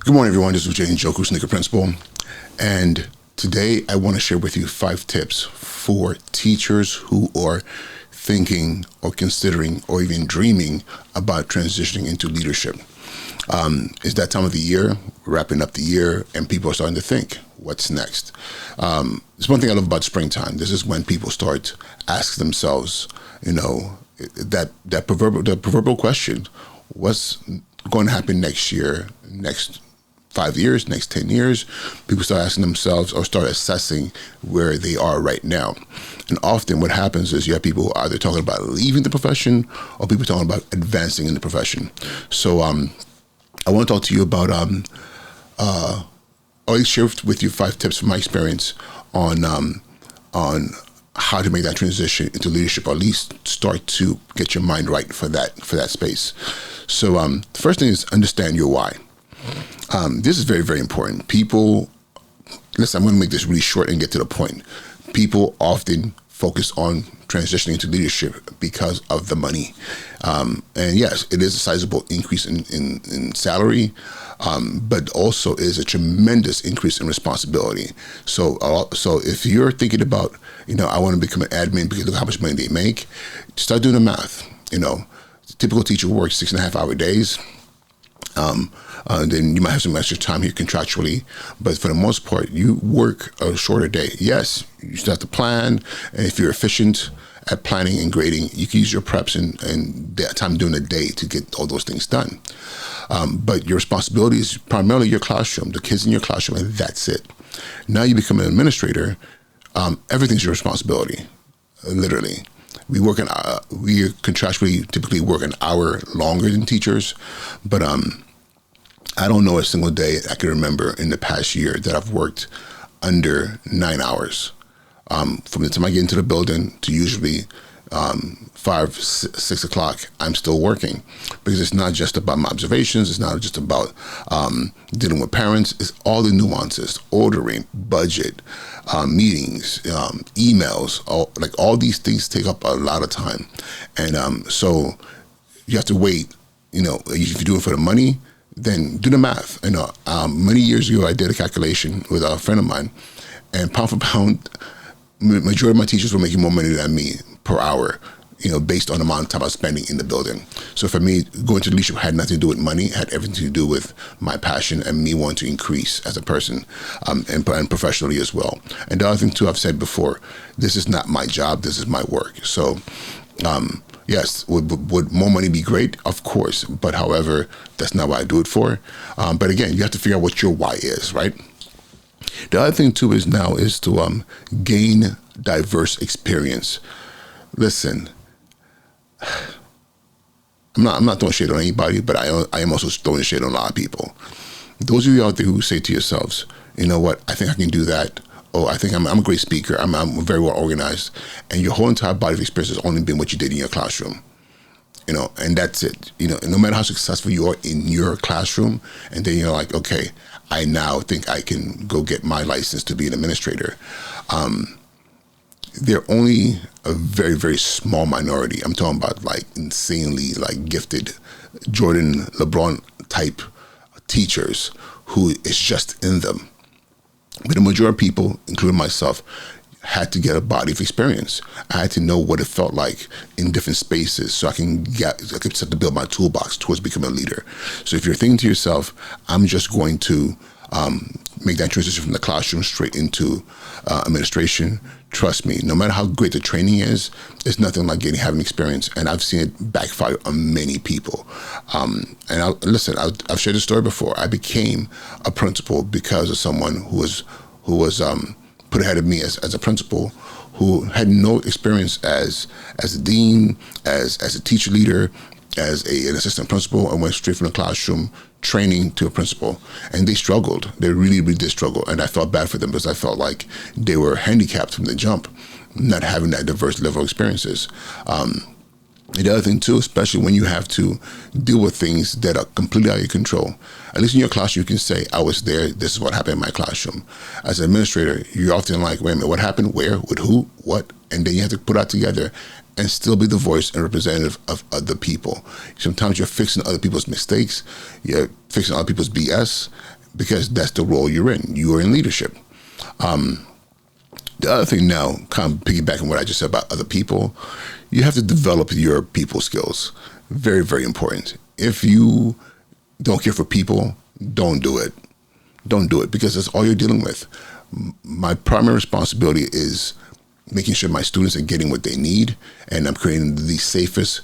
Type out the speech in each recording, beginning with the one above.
Good morning, everyone. This is Uche Njoku, Sneaker Principal. And today I want to share with you 5 tips for teachers who are thinking or considering or even dreaming about transitioning into leadership. It's that time of the year, wrapping up the year, and people are starting to think, what's next? It's one thing I love about springtime. This is when people start asking themselves, that proverbial question, what's going to happen next year, next 5 years, next 10 years? People start asking themselves or start assessing where they are right now. And often what happens is you have people who are either talking about leaving the profession or people talking about advancing in the profession. So I want to talk to you about, I'll share with you 5 tips from my experience on how to make that transition into leadership, or at least start to get your mind right for that space. So the first thing is understand your why. This is very, very important. People, listen, I'm going to make this really short and get to the point. People often focus on transitioning into leadership because of the money. And yes, it is a sizable increase in salary, but also is a tremendous increase in responsibility. So if you're thinking about, I want to become an admin because look how much money they make, start doing the math. Typical teacher works 6.5-hour days. Then you might have some extra time here contractually, but for the most part, you work a shorter day. Yes, you still have to plan, and if you're efficient at planning and grading, you can use your preps and that time during the day to get all those things done. But your responsibility is primarily your classroom, the kids in your classroom, and that's it. Now you become an administrator, everything's your responsibility, literally. We contractually typically work an hour longer than teachers, but I don't know a single day I can remember in the past year that I've worked under 9 hours. From the time I get into the building to usually 5, 6 o'clock, I'm still working, because it's not just about my observations. It's not just about dealing with parents. It's all the nuances, ordering, budget, meetings, emails, all these things take up a lot of time. And so you have to wait, if you're doing it for the money, then do the math. Many years ago, I did a calculation with a friend of mine, and pound for pound, majority of my teachers were making more money than me per hour, based on the amount of time I was spending in the building. So for me, going to leadership had nothing to do with money. It had everything to do with my passion and me wanting to increase as a person, and professionally as well. And the other thing too, I've said before, this is not my job, this is my work. So yes, would more money be great? Of course, but however, that's not what I do it for. But again, you have to figure out what your why is, right? The other thing too is to gain diverse experience. Listen, I'm not throwing shade on anybody, but I am also throwing shade on a lot of people. Those of you out there who say to yourselves, you know what, I think I can do that. Oh, I think I'm a great speaker. I'm very well organized, and your whole entire body of experience has only been what you did in your classroom. And that's it. No matter how successful you are in your classroom, and then you're like, okay, I now think I can go get my license to be an administrator. They're only a very, very small minority. I'm talking about insanely gifted Jordan, LeBron type teachers who it's just in them. But the majority of people, including myself, had to get a body of experience. I had to know what it felt like in different spaces so I could start to build my toolbox towards becoming a leader. So if you're thinking to yourself, I'm just going to make that transition from the classroom straight into administration, trust me, no matter how great the training is, it's nothing like having experience. And I've seen it backfire on many people. And I've shared this story before. I became a principal because of someone who was put ahead of me as a principal, who had no experience as a dean, as a teacher leader, as an assistant principal, and went straight from the classroom training to a principal. And they struggled. They really, really did struggle. And I felt bad for them because I felt like they were handicapped from the jump, not having that diverse level of experiences. The other thing too, especially when you have to deal with things that are completely out of your control, at least in your classroom, you can say, I was there, this is what happened in my classroom. As an administrator, you're often like, wait a minute, what happened, where, with who, what? And then you have to put that together and still be the voice and representative of other people. Sometimes you're fixing other people's mistakes, you're fixing other people's BS, because that's the role you're in. You are in leadership. The other thing now, kind of piggybacking what I just said about other people, you have to develop your people skills. Very, very important. If you don't care for people, don't do it. Don't do it, because that's all you're dealing with. My primary responsibility is making sure my students are getting what they need, and I'm creating the safest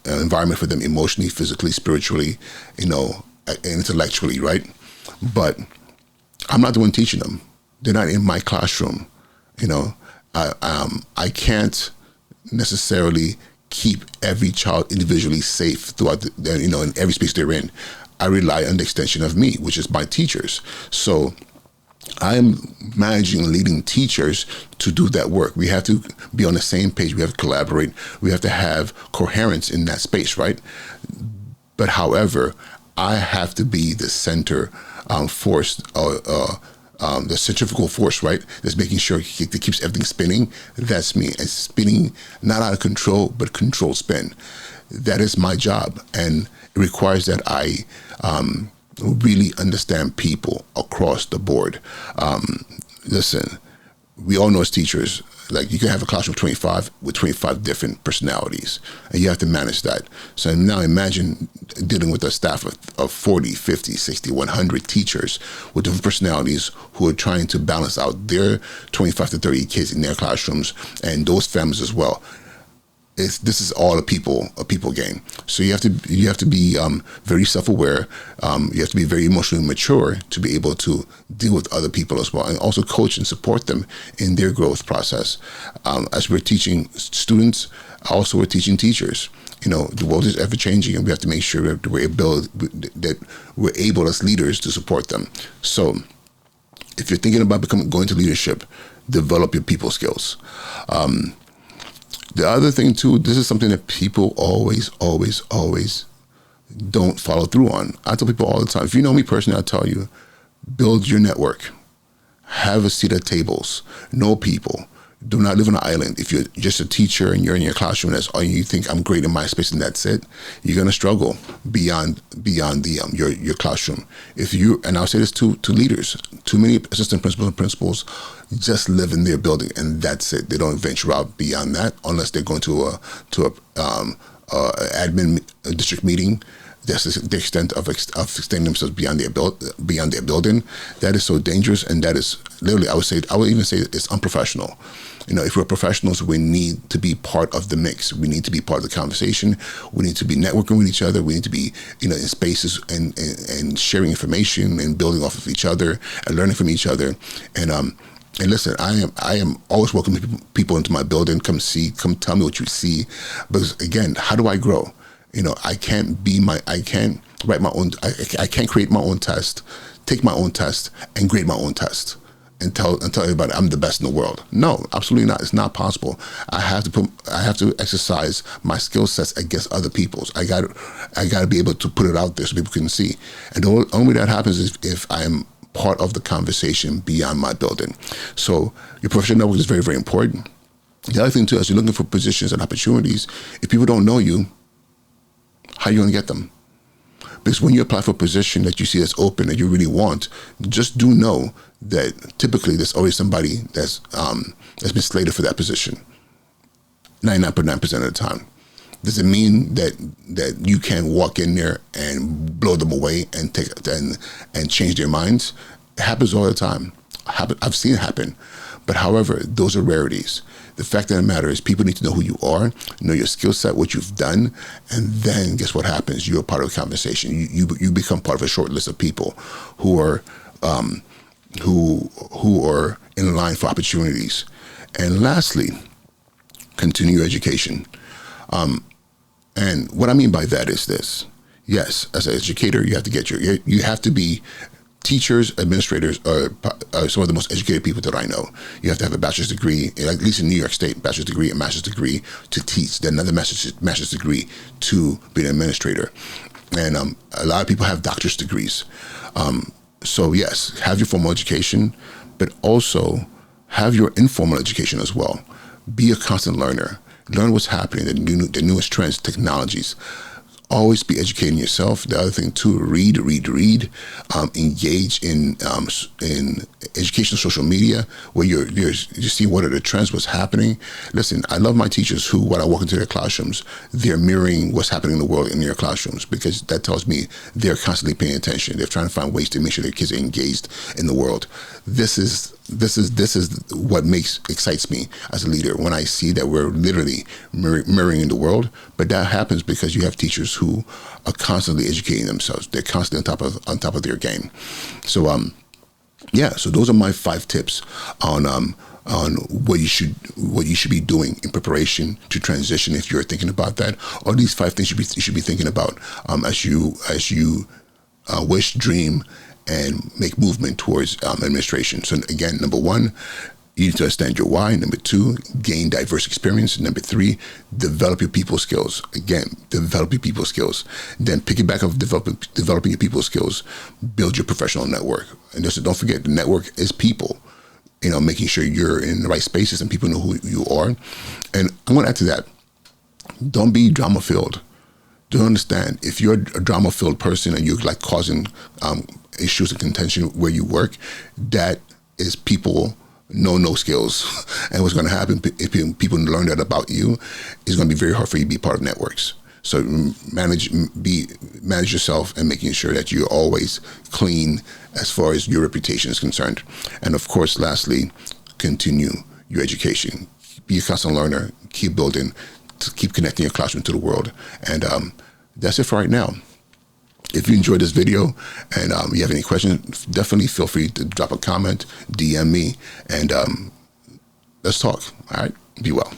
environment for them emotionally, physically, spiritually, and intellectually, right? But I'm not the one teaching them. They're not in my classroom. I can't necessarily keep every child individually safe throughout in every space they're in. I rely on the extension of me, which is my teachers. So I am managing and leading teachers to do that work. We have to be on the same page. We have to collaborate. We have to have coherence in that space, right? But however, I have to be the center force, the centrifugal force, right? That's making sure that keeps everything spinning. That's me. And spinning, not out of control, but controlled spin. That is my job. And it requires that I really understand people across the board. Listen, we all know as teachers, like you can have a classroom of 25 with 25 different personalities, and you have to manage that. So now imagine dealing with a staff of 40, 50, 60, 100 teachers with different personalities who are trying to balance out their 25 to 30 kids in their classrooms and those families as well. This is all a people game. So you have to be very self-aware. You have to be very emotionally mature to be able to deal with other people as well, and also coach and support them in their growth process. As we're teaching students, also we're teaching teachers. The world is ever changing, and we have to make sure that we're able as leaders to support them. So if you're thinking about going to leadership, develop your people skills. The other thing too, this is something that people always don't follow through on. I tell people all the time, if you know me personally, I tell you, build your network, have a seat at tables, know people. Do not live on an island. If you're just a teacher and you're in your classroom, that's all you think, I'm great in my space and that's it, you're gonna struggle beyond your classroom. And I'll say this to leaders, too many assistant principals and principals just live in their building and that's it. They don't venture out beyond that unless they're going to admin district meeting. That's the extent of extending themselves beyond their building. That is so dangerous, and that is literally, I would even say it's unprofessional. If we're professionals, we need to be part of the mix. We need to be part of the conversation. We need to be networking with each other. We need to be, in spaces and sharing information and building off of each other and learning from each other. And listen, I am always welcoming people into my building. Come tell me what you see. Because again, how do I grow? I can't write my own, I can't create my own test, take my own test and grade my own test and tell everybody I'm the best in the world. No, absolutely not. It's not possible. I have to exercise my skill sets against other people's. I got to be able to put it out there so people can see. And the only way that happens is if I am part of the conversation beyond my building. So your professional network is very, very important. The other thing too, as you're looking for positions and opportunities, if people don't know you, how are you going to get them? Because when you apply for a position that you see that's open that you really want, just do know that typically there's always somebody that's been slated for that position 99.9% of the time. Does it mean that you can walk in there and blow them away and change their minds? It happens all the time. I've seen it happen. But however, those are rarities. The fact of the matter is people need to know who you are, know your skill set, what you've done, and then guess what happens? You're a part of the conversation. You become part of a short list of people who are in line for opportunities. And lastly, continue your education. And what I mean by that is this. Yes, as an educator, you have to be. Teachers, administrators are some of the most educated people that I know. You have to have a bachelor's degree, at least in New York State, bachelor's degree and master's degree to teach, then another master's degree to be an administrator. And a lot of people have doctor's degrees. So yes, have your formal education, but also have your informal education as well. Be a constant learner. Learn what's happening, the newest trends, technologies. always be educating yourself. The other thing too, read, engage in educational social media where you're seeing what are the trends, what's happening. Listen, I love my teachers who, when I walk into their classrooms, they're mirroring what's happening in the world in their classrooms, because that tells me they're constantly paying attention. They're trying to find ways to make sure their kids are engaged in the world. This is what excites me as a leader, when I see that we're literally mirroring in the world. But that happens because you have teachers who are constantly educating themselves. They're constantly on top of their game. So so those are my 5 tips on what you should be doing in preparation to transition, if you're thinking about that. All these 5 things you should be thinking about as you wish, dream, and make movement towards administration. So again, number 1, you need to understand your why. Number 2, gain diverse experience. Number 3, develop your people skills. Again, develop your people skills. Then piggyback of developing your people skills, build your professional network. And just don't forget, the network is people. Making sure you're in the right spaces and people know who you are. And I'm going to add to that, don't be drama-filled. Do understand, if you're a drama-filled person and you're like causing issues of contention where you work, that is people no skills. And what's going to happen if people learn that about you, is going to be very hard for you to be part of networks. So manage yourself and making sure that you're always clean as far as your reputation is concerned. And of course, lastly, continue your education. Be a constant learner. Keep building. Keep connecting your classroom to the world. And that's it for right now. If you enjoyed this video and you have any questions, definitely feel free to drop a comment, DM me, and let's talk. All right? Be well.